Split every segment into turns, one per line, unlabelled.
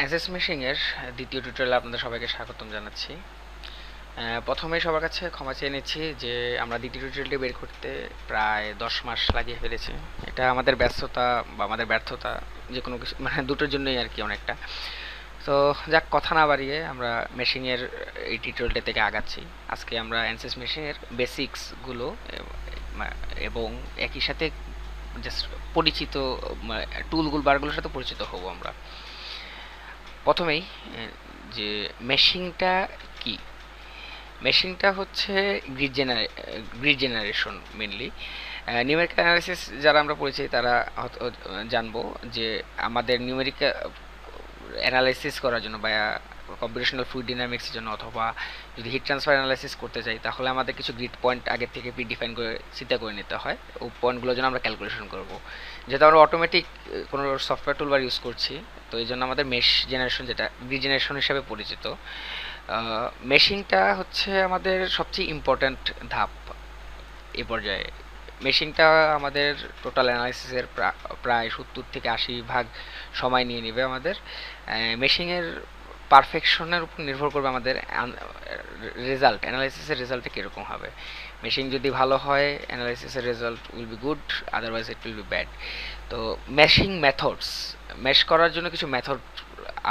Assess মেশিংয়ের দ্বিতীয় টিউটোরিয়ালে আপনাদের সবাইকে স্বাগতম জানাচ্ছি। প্রথমেই সবার কাছে ক্ষমা চেয়ে নিচ্ছি যে আমরা দ্বিতীয় টিউটোরিয়ালটি বের করতে প্রায় 10 মাস লাগিয়ে ফেলেছি। এটা আমাদের ব্যস্ততা বা আমাদের ব্যর্থতা, যে কোনো কিছু মানে দুটোর জন্যই আর কি অনেকটা। তো যাক, কথা না বাড়িয়ে আমরা মেশিংয়ের এই টিউটোরিয়ালটা থেকে আগাচ্ছি। আজকে আমরা অ্যানসেস মেশিংয়ের বেসিক্সগুলো এবং একই সাথে জাস্ট পরিচিত টুলগুলো বারগুলোর সাথে পরিচিত হব আমরা। প্রথমেই যে মেশিংটা কি, মেশিংটা হচ্ছে grid generation mainly. Numerical analysis যারা আমরা পড়েছি তারা জানবো যে আমাদের নিউমেরিক্যাল অ্যানালাইসিস করার জন্য বা কম্পিউটেশনাল ফ্লুইড ডাইনামিক্সের জন্য, অথবা যদি হিট ট্রান্সফার অ্যানালাইসিস করতে চাই, তাহলে আমাদের কিছু গ্রিড পয়েন্ট আগে থেকে ডিফাইন করে চিন্তা করে নিতে হয়। ওই পয়েন্টগুলোর জন্য আমরা ক্যালকুলেশন করব। যেহেতু আমরা অটোমেটিক কোনো সফটওয়্যার টুলবার ইউজ করছি, তো এই জন্য আমাদের মেশ জেনারেশন, যেটা গ্রিড জেনারেশন হিসাবে পরিচিত, মেশিংটা হচ্ছে আমাদের সবচেয়ে ইম্পর্ট্যান্ট ধাপ এ পর্যায়ে। মেশিংটা আমাদের টোটাল অ্যানালাইসিসের প্রায় 70 থেকে 80 ভাগ সময় নিয়ে নেবে আমাদের। মেশিংয়ের পারফেকশনের উপর নির্ভর করবে আমাদের রেজাল্ট, অ্যানালাইসিসের রেজাল্টটা কীরকম হবে। মেশিং যদি ভালো হয়, অ্যানালাইসিসের result will be good, otherwise it will be bad. তো মেশিং মেথডস, মেশ করার জন্য কিছু মেথড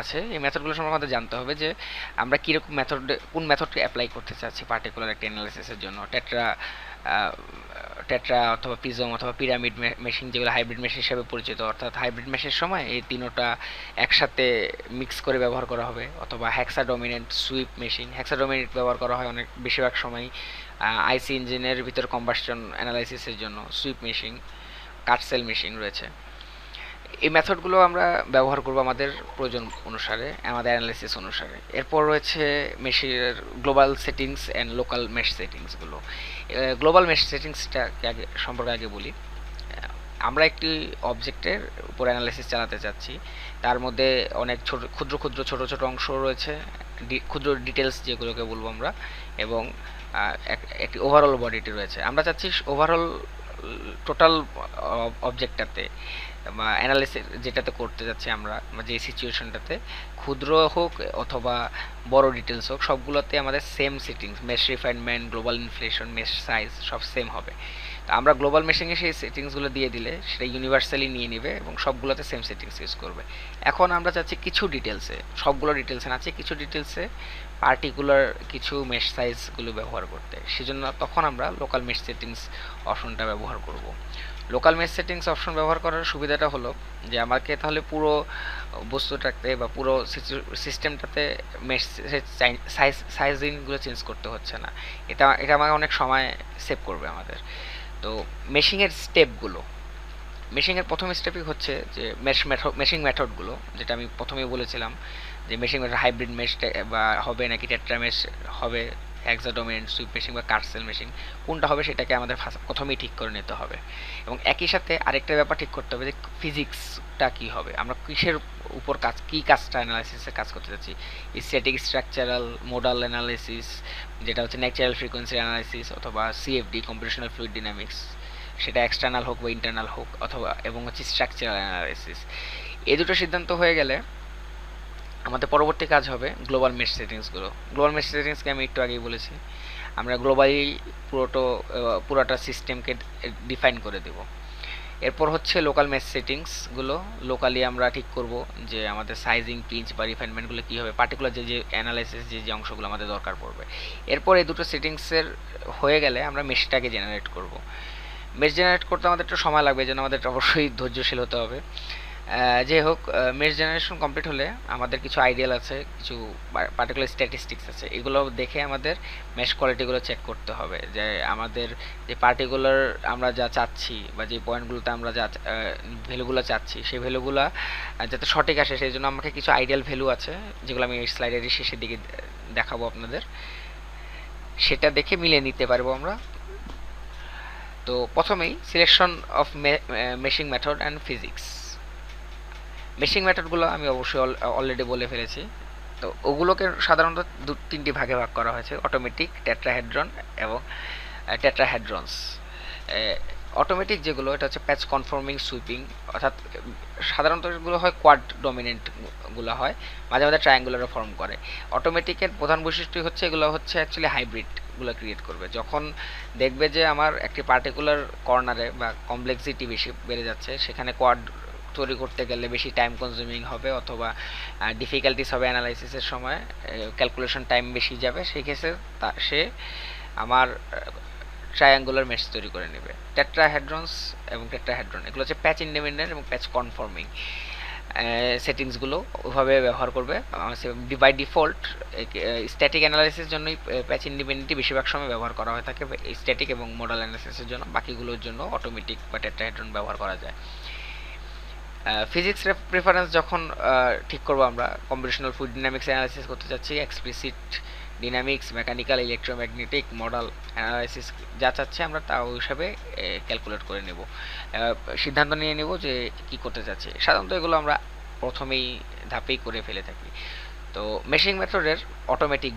আছে। এই মেথডগুলো সম্পর্কে আমাদের জানতে হবে যে আমরা কীরকম মেথড, কোন মেথডকে অ্যাপ্লাই করতে চাচ্ছি পার্টিকুলার একটা অ্যানালাইসিসের জন্য। টেট্রা অথবা প্রিজম অথবা পিরামিড মেশিন, যেগুলো হাইব্রিড মেশিন হিসেবে পরিচিত, অর্থাৎ হাইব্রিড মেশিনের সময় এই তিনোটা একসাথে মিক্স করে ব্যবহার করা হবে। অথবা হ্যাক্সাডোমিনেন্ট সুইপ মেশিন, হ্যাক্সাডোমিনেন্ট ব্যবহার করা হয় অনেক বেশিরভাগ সময় আইসি ইঞ্জিনের ভিতর কম্বাসশন অ্যানালাইসিসের জন্য। সুইপ মেশিন, কাটসেল মেশিন রয়েছে। এই মেথডগুলো আমরা ব্যবহার করব আমাদের প্রয়োজন অনুসারে, আমাদের অ্যানালাইসিস অনুসারে। এরপর রয়েছে মেশিনের global settings and local mesh সেটিংসগুলো। গ্লোবাল মেশ সেটিংসটা সম্পর্কে আগে বলি। আমরা একটি অবজেক্টের উপর অ্যানালাইসিস চালাতে চাচ্ছি, তার মধ্যে অনেক ছোট ছোট অংশ রয়েছে, ক্ষুদ্র ডিটেলস যেগুলোকে বলবো আমরা, এবং একটি ওভারঅল বডিটি রয়েছে। আমরা চাচ্ছি ওভারঅল টোটাল অবজেক্টটাতে বা অ্যানালিসিস যেটাতে করতে যাচ্ছি আমরা, যে সিচুয়েশনটাতে, ক্ষুদ্র হোক অথবা বড় ডিটেলস হোক, সবগুলোতে আমাদের same settings, mesh refinement, global inflation, mesh size সব সেম হবে। তো আমরা গ্লোবাল মেশিংয়ে সেই সেটিংসগুলো দিয়ে দিলে সেটা ইউনিভার্সালি নিয়ে নেবে এবং সবগুলোতে সেম সেটিংস ইউজ করবে। এখন আমরা চাচ্ছি কিছু ডিটেলসে, সবগুলো ডিটেলসে না, কিছু ডিটেলসে পার্টিকুলার কিছু মেশ সাইজগুলো ব্যবহার করতে। সেজন্য তখন আমরা লোকাল মেশ সেটিংস অপশনটা ব্যবহার করব। লোকাল মেশ সেটিংস অপশন ব্যবহার করার সুবিধাটা হলো যে আমাকে তাহলে পুরো বস্তুটাতে বা পুরো সিস্টেমটাতে মেশ সাইজিংগুলো চেঞ্জ করতে হচ্ছে না। এটা এটা আমাকে অনেক সময় সেভ করবে আমাদের। তো মেশিংয়ের স্টেপগুলো, মেশিংয়ের প্রথম স্টেপই হচ্ছে যে মেশিং মেথডগুলো, যেটা আমি প্রথমেই বলেছিলাম যে মেশিং মেথড হাইব্রিড মেশ বা হবে নাকি টেট্রা মেশ হবে, হ্যাক্সাডোমিনেন্ট সুইপ মেশিং বা কাটসেল মেশিং কোনটা হবে সেটাকে আমাদের প্রথমেই ঠিক করে নিতে হবে। এবং একই সাথে আরেকটা ব্যাপার ঠিক করতে হবে যে ফিজিক্সটা কী হবে, আমরা কিসের উপর কাজটা অ্যানালাইসিসে কাজ করতে যাচ্ছি। স্ট্যাটিক স্ট্রাকচারাল মোডাল অ্যানালাইসিস, যেটা হচ্ছে ন্যাচারাল ফ্রিকোয়েন্সি অ্যানালাইসিস, অথবা সিএফডি কম্পিউটেশনাল ফ্লুইড ডাইনামিক্স, সেটা এক্সটার্নাল হোক বা ইন্টারনাল হোক, অথবা এবং হচ্ছে স্ট্রাকচারাল অ্যানালাইসিস। এই দুটো সিদ্ধান্ত হয়ে গেলে আমাদের পরবর্তী কাজ হবে গ্লোবাল মেশ সেটিংসগুলো। গ্লোবাল মেশ সেটিংসকে আমি একটু আগেই বলেছি, আমরা গ্লোবালি পুরোটা সিস্টেমকে ডিফাইন করে দেব। এরপর হচ্ছে লোকাল মেশ সেটিংসগুলো। লোকালি আমরা ঠিক করব যে আমাদের সাইজিং, পিঞ্চ বা রিফাইনমেন্টগুলো কী হবে, পার্টিকুলার যে অ্যানালাইসিস যে অংশগুলো আমাদের দরকার পড়বে। এরপর এই দুটো সেটিংসের হয়ে গেলে আমরা মেশটাকে জেনারেট করব। মেশ জেনারেট করতে আমাদের একটু সময় লাগবে, এই জন্য আমাদের অবশ্যই ধৈর্যশীল হতে হবে। যাই হোক, মেশ জেনারেশন কমপ্লিট হলে আমাদের কিছু আইডিয়াল আছে, কিছু পার্টিকুলার স্ট্যাটিস্টিক্স আছে, এগুলো দেখে আমাদের মেশ কোয়ালিটিগুলো চেক করতে হবে যে আমাদের যে পার্টিকুলার আমরা যা চাচ্ছি বা যে পয়েন্টগুলোতে আমরা যা ভ্যালুগুলো চাচ্ছি সেই ভ্যালুগুলো যাতে সঠিক আসে, সেই জন্য আমাকে কিছু আইডিয়াল ভ্যালু আছে যেগুলো আমি এই স্লাইডের শেষের দিকে দেখাবো আপনাদের, সেটা দেখে মিলিয়ে নিতে পারবো আমরা। তো প্রথমেই selection of meshing method and physics. Meshing মেথডগুলো আমি অবশ্যই অলরেডি বলে ফেলেছি। তো ওগুলোকে সাধারণত তিনটি ভাগে ভাগ করা হয়েছে: অটোমেটিক, টেট্রাহেড্রন এবং টেট্রাহেড্রনস। অটোমেটিক যেগুলো এটা হচ্ছে প্যাচ কনফর্মিং সুইপিং, অর্থাৎ সাধারণত এগুলো হয় কোয়াড ডমিনেন্ট গুলো হয়, মাঝে মাঝে ট্রায়াঙ্গুলারও ফর্ম করে। অটোমেটিকের প্রধান বৈশিষ্ট্য হচ্ছে এগুলো হচ্ছে অ্যাকচুয়ালি হাইব্রিড গুলো ক্রিয়েট করবে। যখন দেখবে যে আমার একটি পার্টিকুলার কর্নারে বা কমপ্লেক্সিটি বেশি বেড়ে যাচ্ছে, সেখানে কোয়াড তৈরি করতে গেলে বেশি টাইম কনজিউমিং হবে অথবা ডিফিকাল্টিস হবে অ্যানালাইসিসের সময়, ক্যালকুলেশন টাইম বেশি যাবে, সেই ক্ষেত্রে সে আমার ট্রায়াঙ্গুলার মেশ তৈরি করে নেবে। টেট্রাহেড্রনস এবং টেট্রাহেড্রন এগুলো হচ্ছে প্যাচ ইন্ডিপেন্ডেন্ট এবং প্যাচ কনফর্মিং সেটিংসগুলো ওভাবে ব্যবহার করবে। বাই ডিফল্ট স্ট্যাটিক অ্যানালাইসিসের জন্যই প্যাচ ইন্ডিপেন্ডেন্টই বেশিরভাগ সময় ব্যবহার করা হয়ে থাকে স্ট্যাটিক এবং মডেল অ্যানালাইসিসের জন্য, বাকিগুলোর জন্য অটোমেটিক বা টেট্রাহেড্রন ব্যবহার করা যায়। ফিজিক্স প্রেফারেন্স যখন ঠিক করবো, আমরা কম্পিউটেশনাল ফ্লুইড ডাইনামিক্স অ্যানালাইসিস করতে চাচ্ছি, explicit dynamics, mechanical, electromagnetic, model analysis যা চাচ্ছে আমরা তা ওই হিসাবে ক্যালকুলেট করে নেব, সিদ্ধান্ত নিয়ে নেব যে কি করতে চাচ্ছি। সাধারণত এগুলো আমরা প্রথমেই ধাপেই করে ফেলে থাকি। তো মেশিং মেথডের অটোমেটিক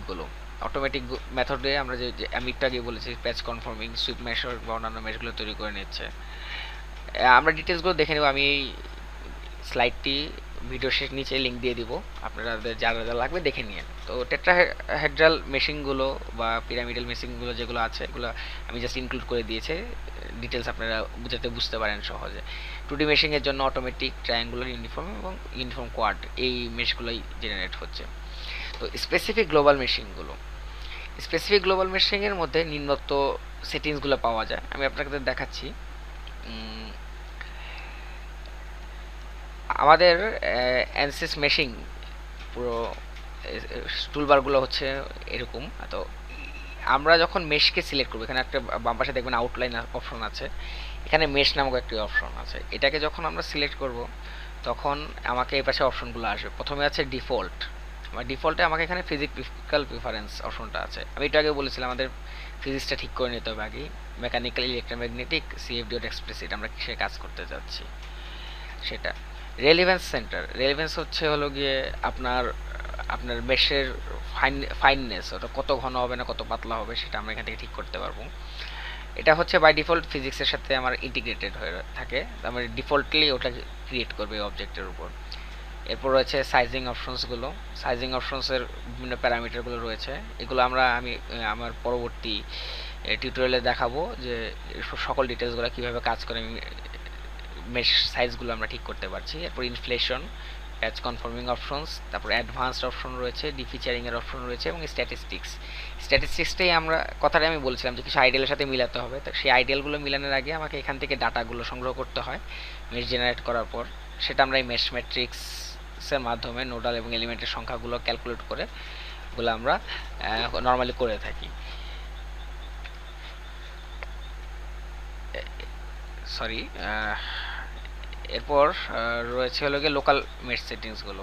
মেথডে আমরা যে আমি একটু আগে বলেছি প্যাচ কনফর্মিং, সুইপ মেশর বা অন্যান্য মেশগুলো তৈরি করে নিচ্ছে। আমরা ডিটেলসগুলো দেখে নেব। আমি এই স্লাইডটি ভিডিও শেষ নিচে লিঙ্ক দিয়ে দিব, আপনারা যারা যা লাগবে দেখে নিয়ে। তো টেট্রাহেড্রাল মেশিনগুলো বা পিরামিডাল মেশিনগুলো যেগুলো আছে এগুলো আমি জাস্ট ইনক্লুড করে দিয়েছি, ডিটেলস আপনারা যাতে বুঝতে পারেন সহজে। 2D মেশিংয়ের জন্য অটোমেটিক, ট্রায়াঙ্গুলার, ইউনিফর্ম এবং ইউনিফর্ম কোয়াড এই মেশগুলোই জেনারেট হচ্ছে। তো স্পেসিফিক গ্লোবাল মেশিংয়ের মধ্যে নিম্নোক্ত সেটিংসগুলো পাওয়া যায়, আমি আপনাদের দেখাচ্ছি। আমাদের অ্যানসিস মেশিং পুরো টুলবারগুলো হচ্ছে এরকম। তো আমরা যখন মেশকে সিলেক্ট করবো, এখানে একটা বাম পাশে দেখবেন আউটলাইন অপশন আছে, এখানে মেশ নামক একটি অপশন আছে। এটাকে যখন আমরা সিলেক্ট করব তখন আমাকে এই পাশে অপশনগুলো আসবে। প্রথমে আছে ডিফল্ট, আমার ডিফল্টে আমাকে এখানে ফিজিক্যাল প্রিফারেন্স অপশনটা আছে। আমি এটা আগে বলেছিলাম আমাদের ফিজিক্সটা ঠিক করে নিতে হবে আগেই। Mechanical, electromagnetic, CFD dot explicit আমরা কিসে কাজ করতে যাচ্ছি সেটা। রেলিভেন্স হলো গিয়ে আপনার আপনার মেশের ফাইননেস, ওটা কত ঘন হবে না কত পাতলা হবে সেটা আমরা এখান থেকে ঠিক করতে পারবো। এটা হচ্ছে বাই ডিফল্ট ফিজিক্সের সাথে আমার ইন্টিগ্রেটেড হয়ে থাকে, আমার ডিফল্টলি ওটা ক্রিয়েট করবে অবজেক্টের উপর। এরপর রয়েছে সাইজিং অপশনসের বিভিন্ন প্যারামিটারগুলো রয়েছে। এগুলো আমি আমার পরবর্তী টিউটোরিয়ালে দেখাবো যে সকল ডিটেলসগুলো কীভাবে কাজ করে, মেশ সাইজগুলো আমরা ঠিক করতে পারছি। এরপর ইনফ্লেশন, প্যাচ কনফর্মিং অপশনস, তারপর অ্যাডভান্সড অপশন রয়েছে, ডিফিচারিংয়ের অপশন রয়েছে এবং স্ট্যাটিস্টিক্সটাই কথাটা আমি বলছিলাম যে কিছু আইডিয়ালের সাথে মিলাতে হবে। তো সেই আইডিয়ালগুলো মিলানোর আগে আমাকে এখান থেকে ডাটাগুলো সংগ্রহ করতে হয় মেশ জেনারেট করার পর। সেটা আমরা এই মেশ ম্যাট্রিক্সের মাধ্যমে নোডাল এবং এলিমেন্টের সংখ্যাগুলো ক্যালকুলেট করে ওগুলো আমরা নর্মালি করে থাকি। সরি, এরপর রয়েছে হলো গিয়ে লোকাল মেশ সেটিংসগুলো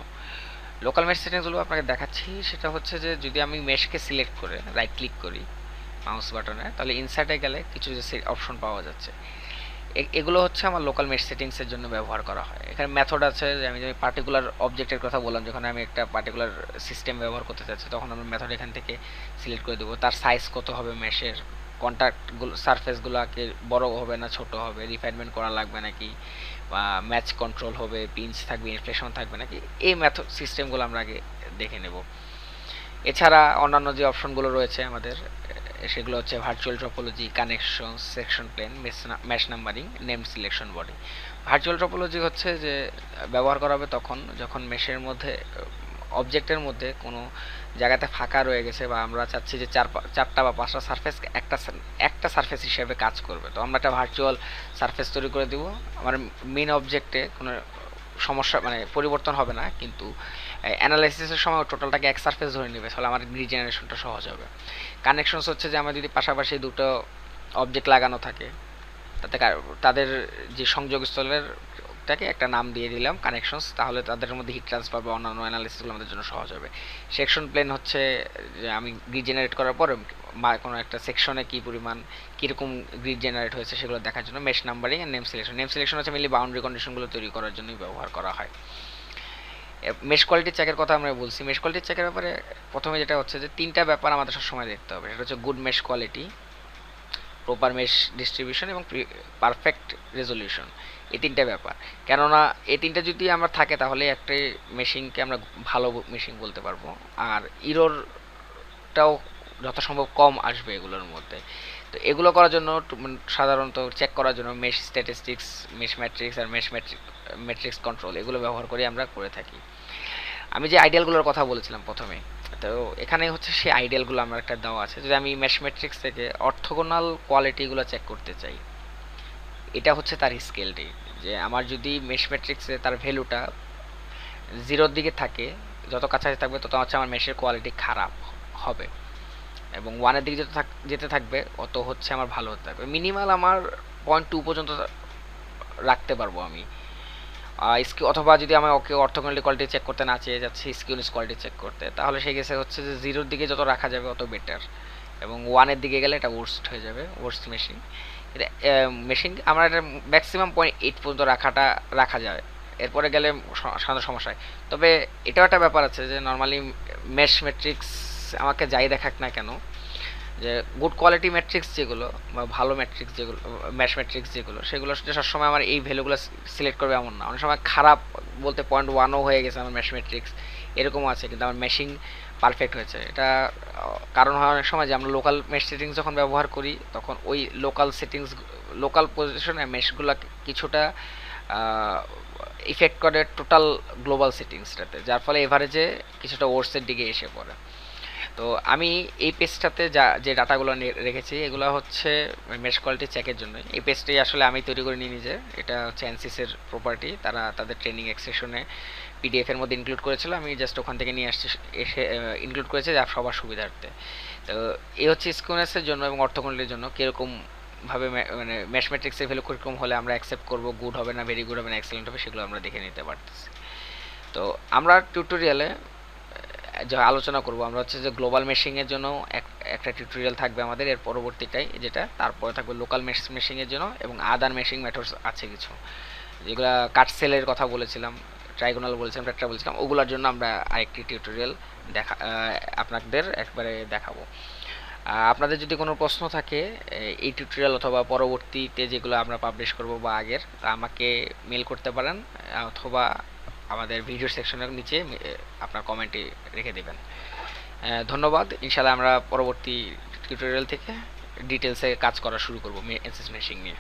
আপনাকে দেখাচ্ছি। সেটা হচ্ছে যে যদি আমি মেশকে সিলেক্ট করে রাইট ক্লিক করি মাউস বাটনে, তাহলে ইনসার্টে গেলে কিছু যে অপশন পাওয়া যাচ্ছে, এগুলো হচ্ছে আমার লোকাল মেশ সেটিংসের জন্য ব্যবহার করা হয়। এখানে মেথড আছে, যে আমি পার্টিকুলার অবজেক্টের কথা বললাম, যখন আমি একটা পার্টিকুলার সিস্টেম ব্যবহার করতে চাচ্ছি তখন আমরা মেথড এখান থেকে সিলেক্ট করে দেবো। তার সাইজ কত হবে, মেশের কন্ট্যাক্টগুলো সারফেসগুলোকে বড় হবে না ছোট হবে, রিফাইনমেন্ট করা লাগবে নাকি, বা ম্যাচ কন্ট্রোল হবে, পিঞ্চ থাকবে, ইনফ্লেশন থাকবে নাকি, এই মেথড সিস্টেমগুলো আমরা আগে দেখে নেব। এছাড়া অন্যান্য যে অপশনগুলো রয়েছে আমাদের, সেগুলো হচ্ছে virtual topology, connection, section plane, mesh numbering, name selection body. Virtual topology হচ্ছে যে ব্যবহার করা হবে তখন যখন মেশের মধ্যে অবজেক্টের মধ্যে কোনো জায়গাতে ফাঁকা রয়ে গেছে বা আমরা চাচ্ছি যে চারটা বা পাঁচটা সারফেস একটা সারফেস হিসেবে কাজ করবে, তো আমরা একটা ভার্চুয়াল সারফেস তৈরি করে দিব। আমার মেইন অবজেক্টে কোনো সমস্যা পরিবর্তন হবে না, কিন্তু অ্যানালাইসিসের সময় টোটালটাকে এক সারফেস ধরে নেবে, তাহলে আমার রিজেনারেশনটা সহজ হবে। কানেকশনস হচ্ছে যে আমার যদি পাশাপাশি দুটো অবজেক্ট লাগানো থাকে, তাদের যে সংযোগস্থলেরটাকে একটা নাম দিয়ে দিলাম কানেকশনস, তাহলে তাদের মধ্যে হিট ট্রান্সফার বা অন্যান্য অ্যানালিসিসগুলো আমাদের জন্য সহজ হবে। সেকশন প্লেন হচ্ছে যে আমি গ্রিড জেনারেট করার পর কোনো একটা সেকশনে কী পরিমাণ কীরকম গ্রিড জেনারেট হয়েছে সেগুলো দেখার জন্য। মেশ নাম্বারিং আর নেম সিলেকশন হচ্ছে মেনলি বাউন্ডারি কন্ডিশনগুলো তৈরি করার জন্যই ব্যবহার করা হয়। মেশ কোয়ালিটি চেকের কথা আমরা বলছি। মেশ কোয়ালিটি চেকের ব্যাপারে প্রথমে যেটা হচ্ছে যে তিনটা ব্যাপার আমাদের সবসময় দেখতে হবে। সেটা হচ্ছে good mesh quality, proper mesh distribution এবং পারফেক্ট রেজলিউশন, এই তিনটা ব্যাপার। কেননা এই তিনটা যদি আমরা থাকে তাহলে একটা মেশিনকে আমরা ভালো মেশিন বলতে পারবো। আর ইরোরটাও যথাসম্ভব কম আসবে এগুলোর মধ্যে। তো এগুলো করার জন্য সাধারণত চেক করার জন্য মেশ স্ট্যাটিস্টিক্স, মেশ ম্যাট্রিক্স আর মেশ ম্যাট্রিক্স কন্ট্রোল এগুলো ব্যবহার করে আমরা করে থাকি। আমি যে আইডিয়ালগুলোর কথা বলেছিলাম প্রথমে, তো এখানে হচ্ছে সেই আইডিয়ালগুলো আমার একটা দেওয়া আছে। যদি আমি মেশ ম্যাট্রিক্স থেকে অর্থোগোনাল কোয়ালিটিগুলো চেক করতে চাই, এটা হচ্ছে তার স্কেলটি, যে আমার যদি মেশ ম্যাট্রিক্সে তার ভ্যালুটা জিরোর দিকে থাকে, যত কাছাকাছি থাকবে তত হচ্ছে আমার মেশের কোয়ালিটি খারাপ হবে, এবং ওয়ানের দিকে যত যেতে থাকবে অত হচ্ছে আমার ভালো হতে থাকবে। মিনিমাল আমার 0.2 পর্যন্ত রাখতে পারবো আমি। অথবা যদি আমার ওকে অর্থোগোনালিটি কোয়ালিটি চেক করতে না চেয়ে যাচ্ছে স্কিউনেস কোয়ালিটি চেক করতে, তাহলে সেই কেসে হচ্ছে যে জিরোর দিকে যত রাখা যাবে অত বেটার, এবং ওয়ানের দিকে গেলে এটা ওয়ার্স্ট হয়ে যাবে, ওয়ার্স্ট মেশিন। এটা মেশিন আমরা এটা ম্যাক্সিমাম 0.8 পর্যন্ত রাখা যায়, এরপরে গেলে সাধারণ সমস্যা হয়। তবে এটাও একটা ব্যাপার আছে যে নর্মালি মেশ ম্যাট্রিক্স আমাকে যাই দেখাক না কেন, যে গুড কোয়ালিটি ম্যাট্রিক্স যেগুলো বা ভালো ম্যাট্রিক্স যেগুলো, ম্যাশ ম্যাট্রিক্স যেগুলো, সেগুলো সবসময় আমার এই ভ্যালুগুলো সিলেক্ট করবে এমন না। অনেক সময় খারাপ বলতে 0.1ও হয়ে গেছে আমার ম্যাশ ম্যাট্রিক্স, এরকমও আছে, কিন্তু আমার মেশিং পারফেক্ট হয়েছে। এটা কারণ হয় অনেক সময় যে আমরা লোকাল মেশ সেটিংস যখন ব্যবহার করি তখন ওই লোকাল সেটিংস, লোকাল পজিশনে মেশগুলো কিছুটা ইফেক্ট করে টোটাল গ্লোবাল সেটিংসটাতে, যার ফলে এভারেজে কিছুটা ওয়ার্সের দিকে এসে পড়ে। তো আমি এই পেজটাতে যে ডাটাগুলো রেখেছি এগুলো হচ্ছে মেশ কোয়ালিটি চেকের জন্য। এই পেজটাই আসলে আমি তৈরি করে নিই নিজে, এটা হচ্ছে অ্যানসিসের প্রপার্টি, তারা তাদের ট্রেনিং সেকশনে পিডিএফ এর মধ্যে ইনক্লুড করেছিল, আমি জাস্ট ওখান থেকে নিয়ে আসছি, এসে ইনক্লুড করেছে যা সবার সুবিধার্থে। তো এই হচ্ছে স্কিউনেসের জন্য এবং অর্থোগোনালিটির জন্য কীরকম ভাবে মানে ম্যাশ ম্যাট্রিক্সের ভ্যালু কীরকম হলে আমরা অ্যাকসেপ্ট করবো, গুড হবে না ভেরি গুড হবে না এক্সেলেন্ট হবে, সেগুলো আমরা দেখে নিতে পারতেছি। তো আমরা টিউটোরিয়ালে যা আলোচনা করব আমরা হচ্ছে যে গ্লোবাল মেশিংয়ের জন্য একটা টিউটোরিয়াল থাকবে আমাদের এর পরবর্তীটাই, যেটা তারপরে থাকবে লোকাল মেশিংয়ের জন্য, এবং আদার মেশিং মেথডস আছে কিছু, যেগুলো কাট সেলের কথা বলেছিলাম, ট্রাইগোনাল বলেছিলাম, টেট্রা বলেছিলাম, ওগুলোর জন্য আমরা আরেকটি টিউটোরিয়াল আপনাদের একবারে দেখাবো। আপনাদের যদি কোনো প্রশ্ন থাকে এই টিউটোরিয়াল অথবা পরবর্তীতে যেগুলো আমরা পাবলিশ করব বা আগের, আমাকে মেল করতে পারেন, অথবা আমাদের ভিডিও সেকশনের নিচে আপনার কমেন্টে রেখে দেবেন। ধন্যবাদ। ইনশাআল্লাহ আমরা পরবর্তী টিউটোরিয়াল থেকে ডিটেলসে কাজ করা শুরু করব এনসিস মেশিং নিয়ে।